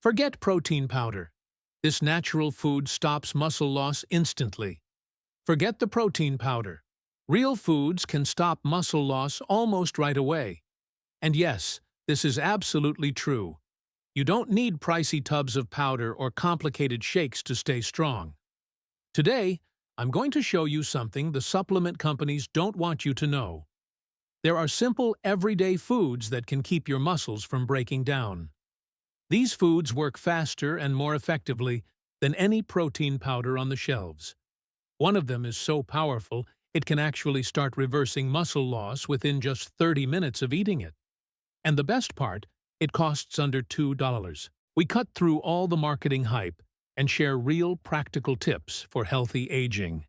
Forget protein powder. This natural food stops muscle loss instantly. Forget the protein powder. Real foods can stop muscle loss almost right away. And yes, this is absolutely true. You don't need pricey tubs of powder or complicated shakes to stay strong. Today, I'm going to show you something the supplement companies don't want you to know. There are simple, everyday foods that can keep your muscles from breaking down. These foods work faster and more effectively than any protein powder on the shelves. One of them is so powerful, it can actually start reversing muscle loss within just 30 minutes of eating it. And the best part, it costs under $2. We cut through all the marketing hype and share real practical tips for healthy aging.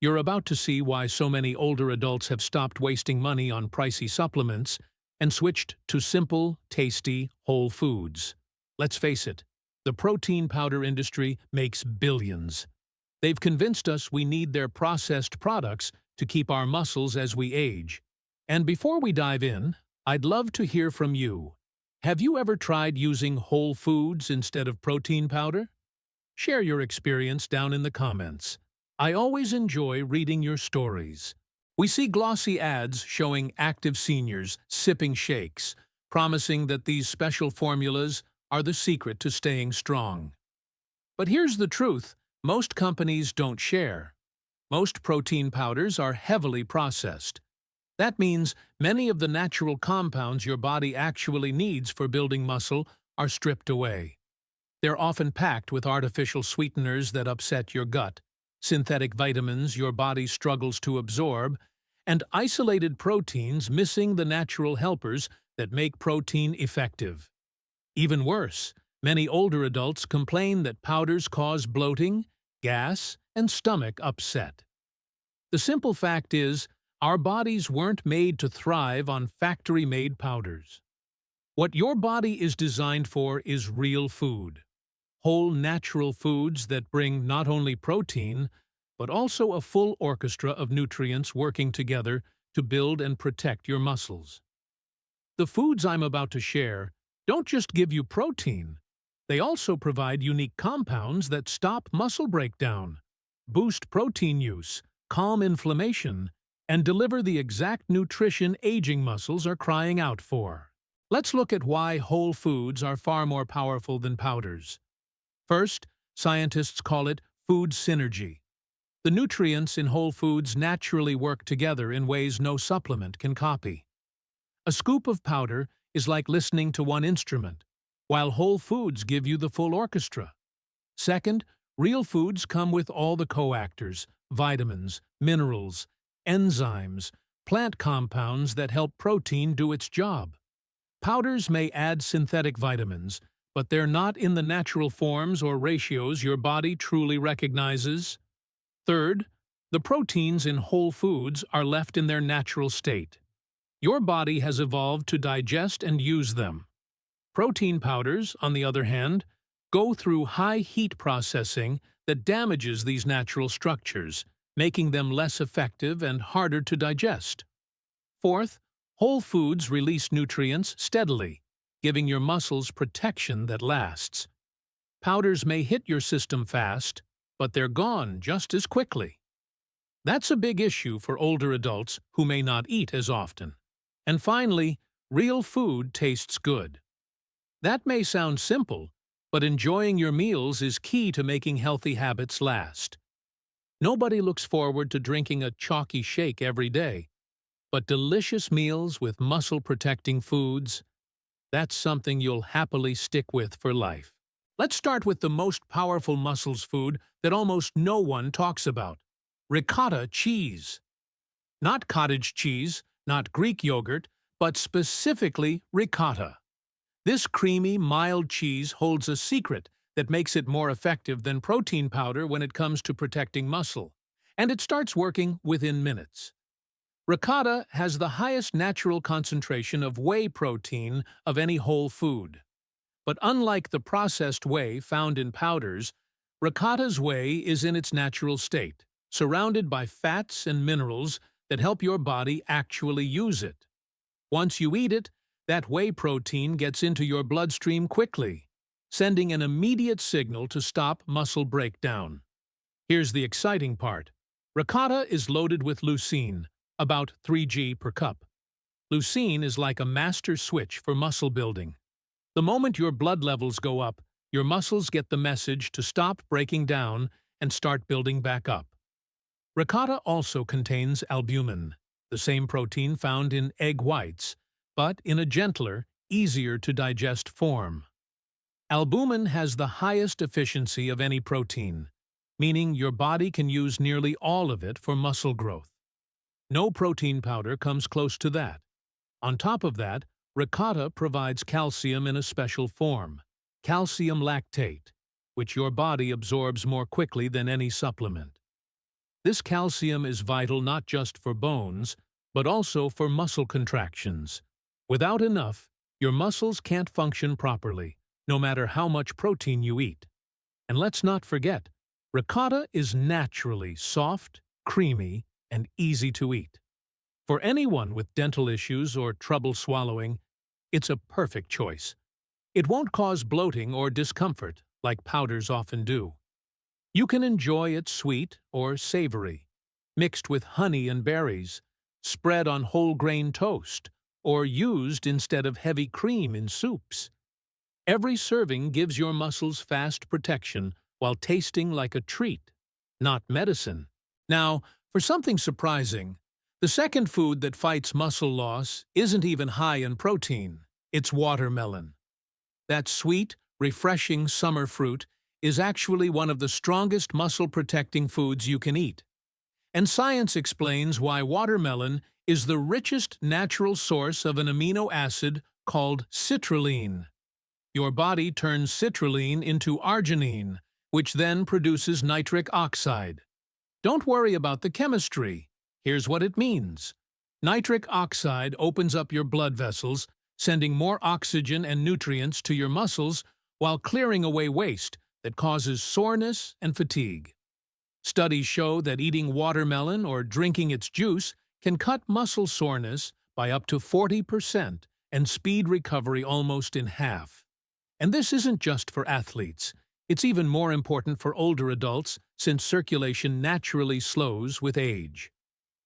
You're about to see why so many older adults have stopped wasting money on pricey supplements and switched to simple, tasty, whole foods. Let's face it, the protein powder industry makes billions. They've convinced us we need their processed products to keep our muscles as we age. And before we dive in, I'd love to hear from you. Have you ever tried using whole foods instead of protein powder? Share your experience down in the comments. I always enjoy reading your stories. We see glossy ads showing active seniors sipping shakes, promising that these special formulas are the secret to staying strong. But here's the truth, most companies don't share. Most protein powders are heavily processed. That means many of the natural compounds your body actually needs for building muscle are stripped away. They're often packed with artificial sweeteners that upset your gut, synthetic vitamins your body struggles to absorb, and isolated proteins missing the natural helpers that make protein effective. Even worse, many older adults complain that powders cause bloating, gas, and stomach upset. The simple fact is, our bodies weren't made to thrive on factory-made powders. What your body is designed for is real food. Whole natural foods that bring not only protein, but also a full orchestra of nutrients working together to build and protect your muscles. The foods I'm about to share don't just give you protein, they also provide unique compounds that stop muscle breakdown, boost protein use, calm inflammation, and deliver the exact nutrition aging muscles are crying out for. Let's look at why whole foods are far more powerful than powders. First, scientists call it food synergy. The nutrients in whole foods naturally work together in ways no supplement can copy. A scoop of powder is like listening to one instrument, while whole foods give you the full orchestra. Second, real foods come with all the coactors, vitamins, minerals, enzymes, plant compounds that help protein do its job. Powders may add synthetic vitamins, but they're not in the natural forms or ratios your body truly recognizes. Third, the proteins in whole foods are left in their natural state. Your body has evolved to digest and use them. Protein powders, on the other hand, go through high heat processing that damages these natural structures, making them less effective and harder to digest. Fourth, whole foods release nutrients steadily, giving your muscles protection that lasts. Powders may hit your system fast, but they're gone just as quickly. That's a big issue for older adults who may not eat as often. And finally, real food tastes good. That may sound simple, but enjoying your meals is key to making healthy habits last. Nobody looks forward to drinking a chalky shake every day, but delicious meals with muscle-protecting foods, that's something you'll happily stick with for life. Let's start with the most powerful muscles food that almost no one talks about: ricotta cheese. Not cottage cheese, not Greek yogurt, but specifically ricotta. This creamy, mild cheese holds a secret that makes it more effective than protein powder when it comes to protecting muscle, and it starts working within minutes. Ricotta has the highest natural concentration of whey protein of any whole food. But unlike the processed whey found in powders, ricotta's whey is in its natural state, surrounded by fats and minerals that help your body actually use it. Once you eat it, that whey protein gets into your bloodstream quickly, sending an immediate signal to stop muscle breakdown. Here's the exciting part. Ricotta is loaded with leucine, about 3 g per cup. Leucine is like a master switch for muscle building. The moment your blood levels go up, your muscles get the message to stop breaking down and start building back up. Ricotta also contains albumin, the same protein found in egg whites, but in a gentler, easier to digest form. Albumin has the highest efficiency of any protein, meaning your body can use nearly all of it for muscle growth. No protein powder comes close to that. On top of that, ricotta provides calcium in a special form, calcium lactate, which your body absorbs more quickly than any supplement. This calcium is vital not just for bones, but also for muscle contractions. Without enough, your muscles can't function properly, no matter how much protein you eat. And let's not forget, ricotta is naturally soft, creamy, and easy to eat. For anyone with dental issues or trouble swallowing, it's a perfect choice. It won't cause bloating or discomfort, like powders often do. You can enjoy it sweet or savory, mixed with honey and berries, spread on whole grain toast, or used instead of heavy cream in soups. Every serving gives your muscles fast protection while tasting like a treat, not medicine. Now, for something surprising, the second food that fights muscle loss isn't even high in protein. It's watermelon. That sweet, refreshing summer fruit is actually one of the strongest muscle-protecting foods you can eat. And science explains why watermelon is the richest natural source of an amino acid called citrulline. Your body turns citrulline into arginine, which then produces nitric oxide. Don't worry about the chemistry. Here's what it means. Nitric oxide opens up your blood vessels, sending more oxygen and nutrients to your muscles while clearing away waste that causes soreness and fatigue. Studies show that eating watermelon or drinking its juice can cut muscle soreness by up to 40% and speed recovery almost in half. And this isn't just for athletes. It's even more important for older adults since circulation naturally slows with age.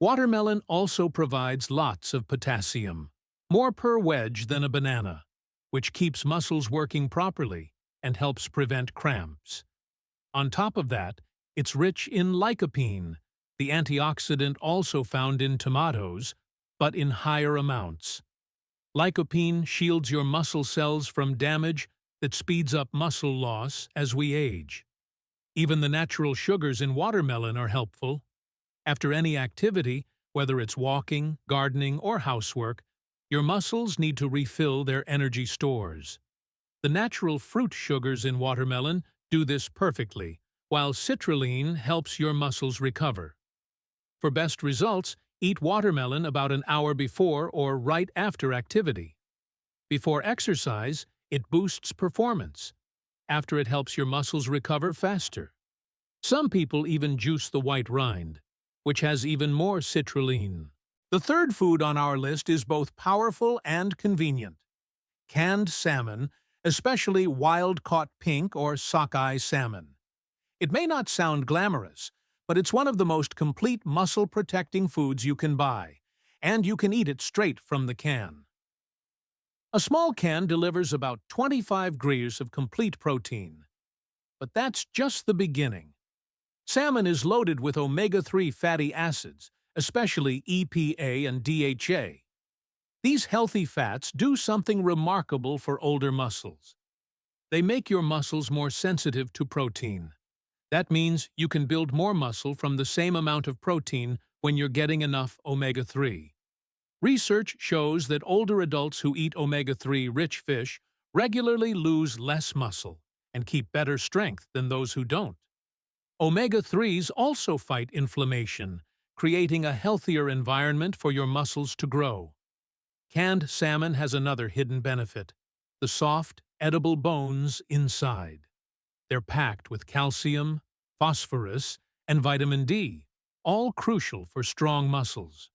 Watermelon also provides lots of potassium, more per wedge than a banana, which keeps muscles working properly and helps prevent cramps. On top of that, it's rich in lycopene, the antioxidant also found in tomatoes, but in higher amounts. Lycopene shields your muscle cells from damage that speeds up muscle loss as we age. Even the natural sugars in watermelon are helpful. After any activity, whether it's walking, gardening, or housework, your muscles need to refill their energy stores. The natural fruit sugars in watermelon do this perfectly, while citrulline helps your muscles recover. For best results, eat watermelon about an hour before or right after activity. Before exercise, it boosts performance. After, it helps your muscles recover faster. Some people even juice the white rind, which has even more citrulline. The third food on our list is both powerful and convenient. Canned salmon, especially wild-caught pink or sockeye salmon. It may not sound glamorous, but it's one of the most complete muscle-protecting foods you can buy, and you can eat it straight from the can. A small can delivers about 25 grams of complete protein. But that's just the beginning. Salmon is loaded with omega-3 fatty acids, especially EPA and DHA. These healthy fats do something remarkable for older muscles. They make your muscles more sensitive to protein. That means you can build more muscle from the same amount of protein when you're getting enough omega-3. Research shows that older adults who eat omega-3-rich fish regularly lose less muscle and keep better strength than those who don't. Omega-3s also fight inflammation, creating a healthier environment for your muscles to grow. Canned salmon has another hidden benefit: the soft, edible bones inside. They're packed with calcium, phosphorus, and vitamin D, all crucial for strong muscles.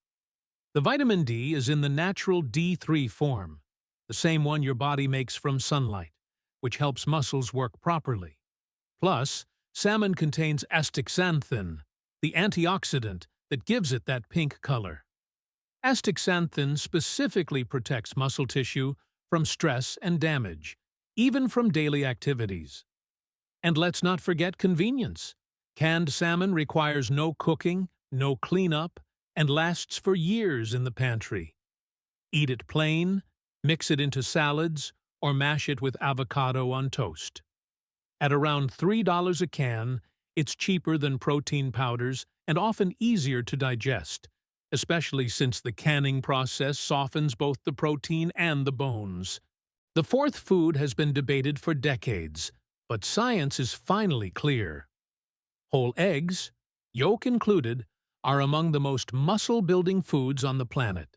The vitamin D is in the natural D3 form, the same one your body makes from sunlight, which helps muscles work properly. Plus, salmon contains astaxanthin, the antioxidant that gives it that pink color. Astaxanthin specifically protects muscle tissue from stress and damage, even from daily activities. And let's not forget convenience. Canned salmon requires no cooking, no cleanup, and lasts for years in the pantry. Eat it plain, mix it into salads, or mash it with avocado on toast. At around $3 a can, it's cheaper than protein powders and often easier to digest, especially since the canning process softens both the protein and the bones. The fourth food has been debated for decades, but science is finally clear. Whole eggs, yolk included, are among the most muscle-building foods on the planet.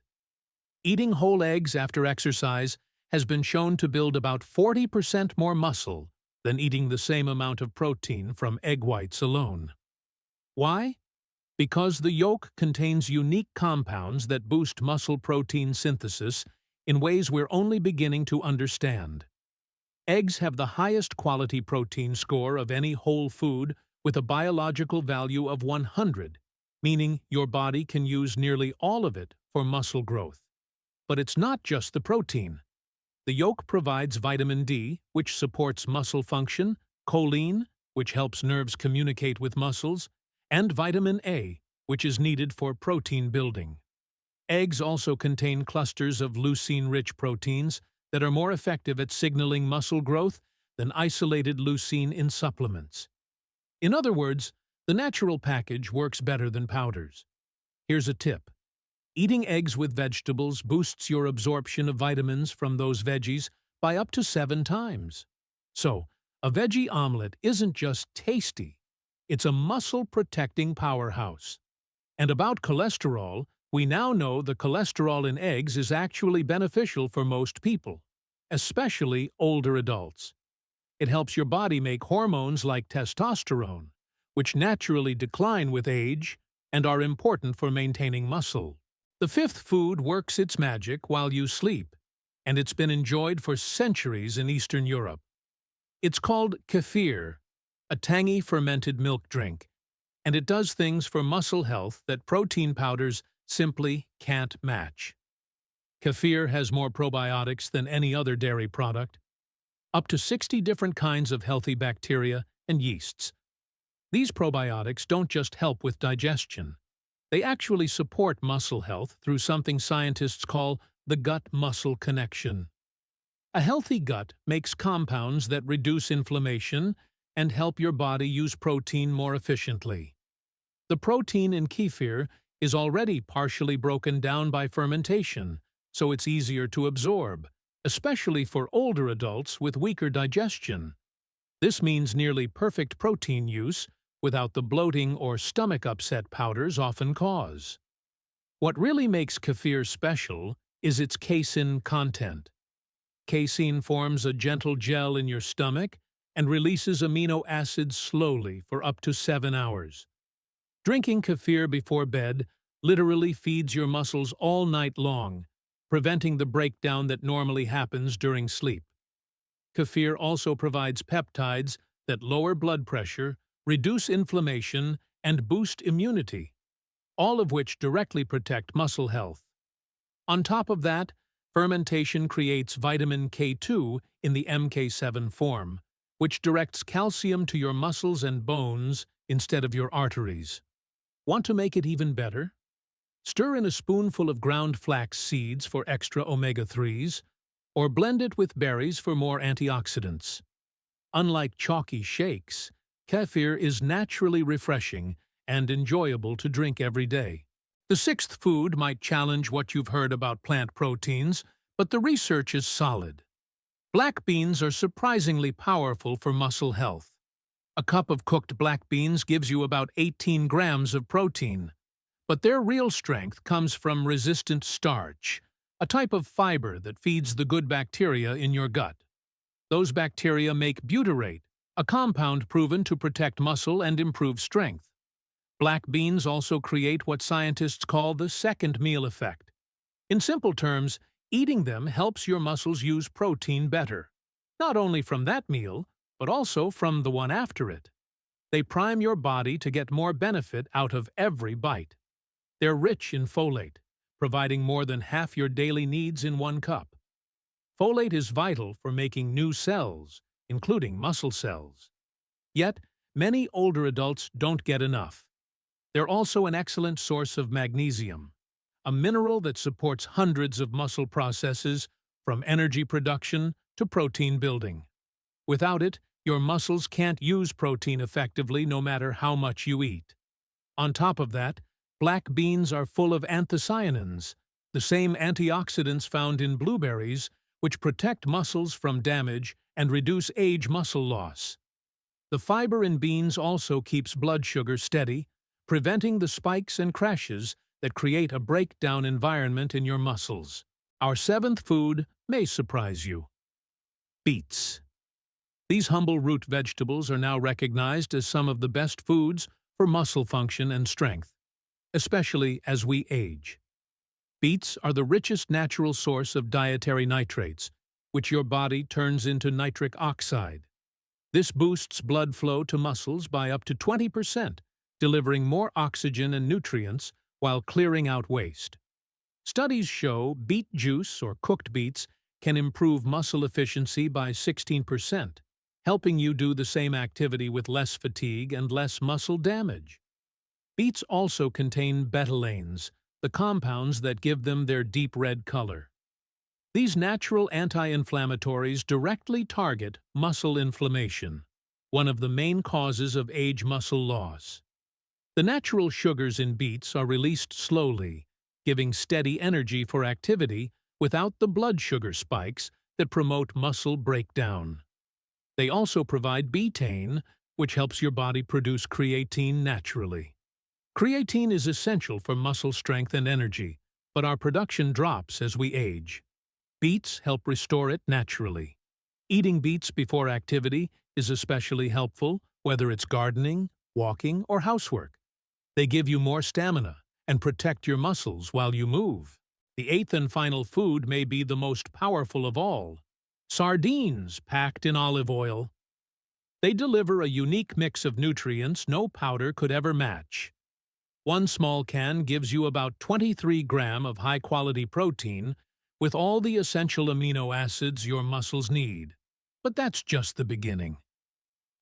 Eating whole eggs after exercise has been shown to build about 40% more muscle than eating the same amount of protein from egg whites alone. Why? Because the yolk contains unique compounds that boost muscle protein synthesis in ways we're only beginning to understand. Eggs have the highest quality protein score of any whole food with a biological value of 100, meaning your body can use nearly all of it for muscle growth. But it's not just the protein. The yolk provides vitamin D, which supports muscle function, choline, which helps nerves communicate with muscles, and vitamin A, which is needed for protein building. Eggs also contain clusters of leucine-rich proteins that are more effective at signaling muscle growth than isolated leucine in supplements. In other words, the natural package works better than powders. Here's a tip. Eating eggs with vegetables boosts your absorption of vitamins from those veggies by up to 7 times. So, a veggie omelet isn't just tasty, it's a muscle-protecting powerhouse. And about cholesterol, we now know the cholesterol in eggs is actually beneficial for most people, especially older adults. It helps your body make hormones like testosterone, which naturally decline with age and are important for maintaining muscle. The fifth food works its magic while you sleep, and it's been enjoyed for centuries in Eastern Europe. It's called kefir, a tangy fermented milk drink, and it does things for muscle health that protein powders simply can't match. Kefir has more probiotics than any other dairy product, up to 60 different kinds of healthy bacteria and yeasts. These probiotics don't just help with digestion. They actually support muscle health through something scientists call the gut-muscle connection. A healthy gut makes compounds that reduce inflammation and help your body use protein more efficiently. The protein in kefir is already partially broken down by fermentation, so it's easier to absorb, especially for older adults with weaker digestion. This means nearly perfect protein use without the bloating or stomach upset powders often cause. What really makes kefir special is its casein content. Casein forms a gentle gel in your stomach and releases amino acids slowly for up to 7 hours. Drinking kefir before bed literally feeds your muscles all night long, preventing the breakdown that normally happens during sleep. Kefir also provides peptides that lower blood pressure, reduce inflammation, and boost immunity, all of which directly protect muscle health. On top of that, fermentation creates vitamin K2 in the MK7 form, which directs calcium to your muscles and bones instead of your arteries. Want to make it even better? Stir in a spoonful of ground flax seeds for extra omega-3s, or blend it with berries for more antioxidants. Unlike chalky shakes, kefir is naturally refreshing and enjoyable to drink every day. The sixth food might challenge what you've heard about plant proteins, but the research is solid. Black beans are surprisingly powerful for muscle health. A cup of cooked black beans gives you about 18 grams of protein, but their real strength comes from resistant starch, a type of fiber that feeds the good bacteria in your gut. Those bacteria make butyrate, a compound proven to protect muscle and improve strength. Black beans also create what scientists call the second meal effect. In simple terms, eating them helps your muscles use protein better. not only from that meal, but also from the one after it. They prime your body to get more benefit out of every bite. They're rich in folate, providing more than half your daily needs in one cup. Folate is vital for making new cells, including muscle cells. Yet, many older adults don't get enough. They're also an excellent source of magnesium, a mineral that supports hundreds of muscle processes, from energy production to protein building. Without it, your muscles can't use protein effectively no matter how much you eat. On top of that, black beans are full of anthocyanins, the same antioxidants found in blueberries, which protect muscles from damage and reduce age muscle loss. The fiber in beans also keeps blood sugar steady, preventing the spikes and crashes that create a breakdown environment in your muscles. Our seventh food may surprise you. Beets. These humble root vegetables are now recognized as some of the best foods for muscle function and strength, especially as we age. Beets are the richest natural source of dietary nitrates, which your body turns into nitric oxide. This boosts blood flow to muscles by up to 20%, delivering more oxygen and nutrients while clearing out waste. Studies show beet juice or cooked beets can improve muscle efficiency by 16%, helping you do the same activity with less fatigue and less muscle damage. Beets also contain betalains, the compounds that give them their deep red color. These natural anti-inflammatories directly target muscle inflammation, one of the main causes of age muscle loss. The natural sugars in beets are released slowly, giving steady energy for activity without the blood sugar spikes that promote muscle breakdown. They also provide betaine, which helps your body produce creatine naturally. Creatine is essential for muscle strength and energy, but our production drops as we age. Beets help restore it naturally. Eating beets before activity is especially helpful, whether it's gardening, walking, or housework. They give you more stamina and protect your muscles while you move. The eighth and final food may be the most powerful of all: sardines packed in olive oil. They deliver a unique mix of nutrients no powder could ever match. One small can gives you about 23 grams of high-quality protein with all the essential amino acids your muscles need. But that's just the beginning.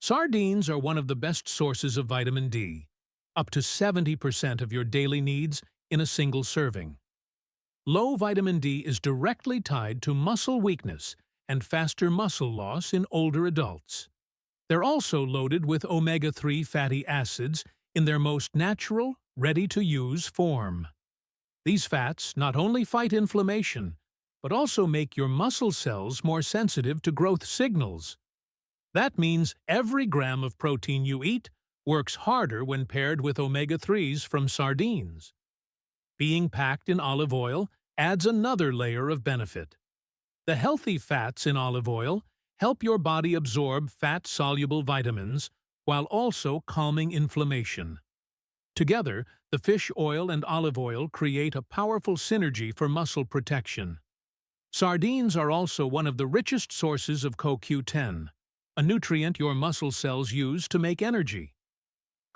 Sardines are one of the best sources of vitamin D, up to 70% of your daily needs in a single serving. Low vitamin D is directly tied to muscle weakness and faster muscle loss in older adults. They're also loaded with omega-3 fatty acids in their most natural, ready-to-use form. These fats not only fight inflammation, but also make your muscle cells more sensitive to growth signals. That means every gram of protein you eat works harder when paired with omega-3s from sardines. Being packed in olive oil adds another layer of benefit. The healthy fats in olive oil help your body absorb fat-soluble vitamins while also calming inflammation. Together, the fish oil and olive oil create a powerful synergy for muscle protection. Sardines are also one of the richest sources of CoQ10, a nutrient your muscle cells use to make energy.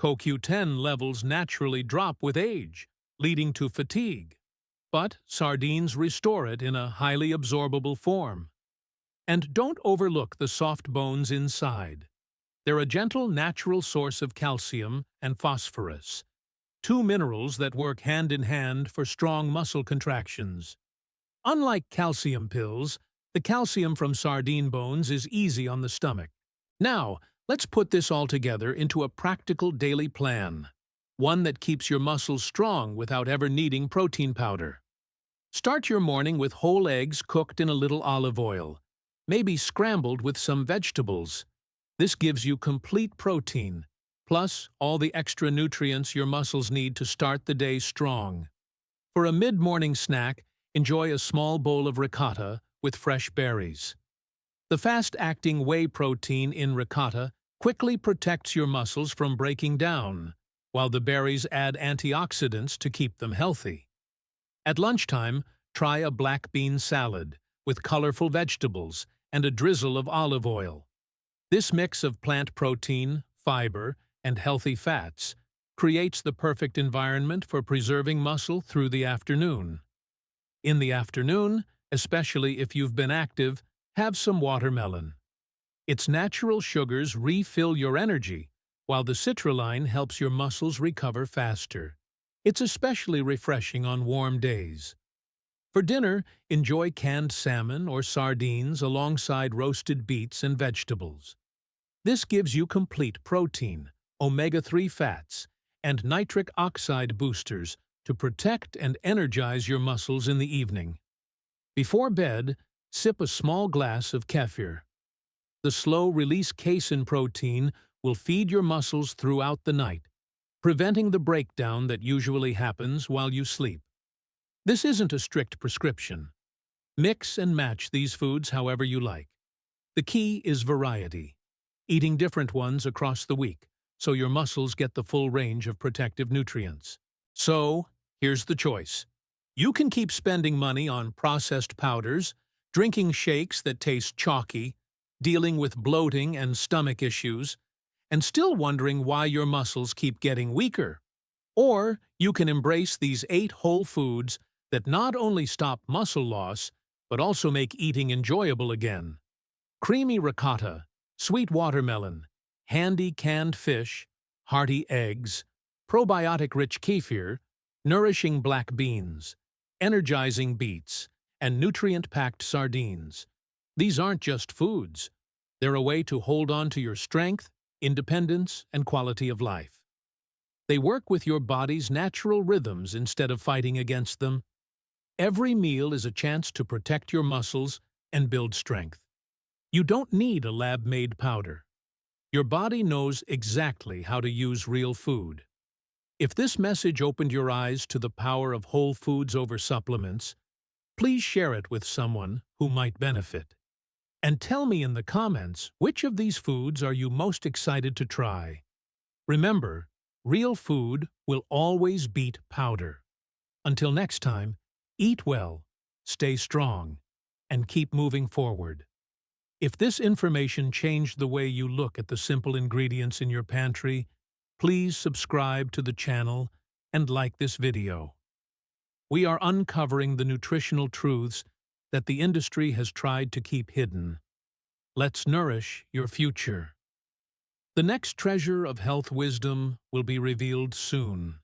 CoQ10 levels naturally drop with age, leading to fatigue. But sardines restore it in a highly absorbable form. And don't overlook the soft bones inside. They're a gentle, natural source of calcium and phosphorus, two minerals that work hand in hand for strong muscle contractions. Unlike calcium pills, the calcium from sardine bones is easy on the stomach. Now, let's put this all together into a practical daily plan, one that keeps your muscles strong without ever needing protein powder. Start your morning with whole eggs cooked in a little olive oil, maybe scrambled with some vegetables. This gives you complete protein, plus all the extra nutrients your muscles need to start the day strong. For a mid-morning snack, enjoy a small bowl of ricotta with fresh berries. The fast-acting whey protein in ricotta quickly protects your muscles from breaking down, while the berries add antioxidants to keep them healthy. At lunchtime, try a black bean salad with colorful vegetables and a drizzle of olive oil. This mix of plant protein, fiber, and healthy fats creates the perfect environment for preserving muscle through the afternoon. In the afternoon, especially if you've been active, have some watermelon. Its natural sugars refill your energy, while the citrulline helps your muscles recover faster. It's especially refreshing on warm days. For dinner, enjoy canned salmon or sardines alongside roasted beets and vegetables. This gives you complete protein, omega-3 fats, and nitric oxide boosters to protect and energize your muscles in the evening. Before bed, sip a small glass of kefir. The slow-release casein protein will feed your muscles throughout the night, preventing the breakdown that usually happens while you sleep. This isn't a strict prescription. Mix and match these foods however you like. The key is variety, eating different ones across the week, so your muscles get the full range of protective nutrients. So, here's the choice. You can keep spending money on processed powders, drinking shakes that taste chalky, dealing with bloating and stomach issues, and still wondering why your muscles keep getting weaker. Or you can embrace these 8 whole foods that not only stop muscle loss, but also make eating enjoyable again. Creamy ricotta, sweet watermelon, handy canned fish, hearty eggs, probiotic-rich kefir, nourishing black beans, energizing beets, and nutrient-packed sardines. These aren't just foods. They're a way to hold on to your strength, independence, and quality of life. They work with your body's natural rhythms instead of fighting against them. Every meal is a chance to protect your muscles and build strength. You don't need a lab-made powder. Your body knows exactly how to use real food. If this message opened your eyes to the power of whole foods over supplements, please share it with someone who might benefit. And tell me in the comments which of these foods are you most excited to try. Remember, real food will always beat powder. Until next time, eat well, stay strong, and keep moving forward. If this information changed the way you look at the simple ingredients in your pantry, please subscribe to the channel and like this video. We are uncovering the nutritional truths that the industry has tried to keep hidden. Let's nourish your future. The next treasure of health wisdom will be revealed soon.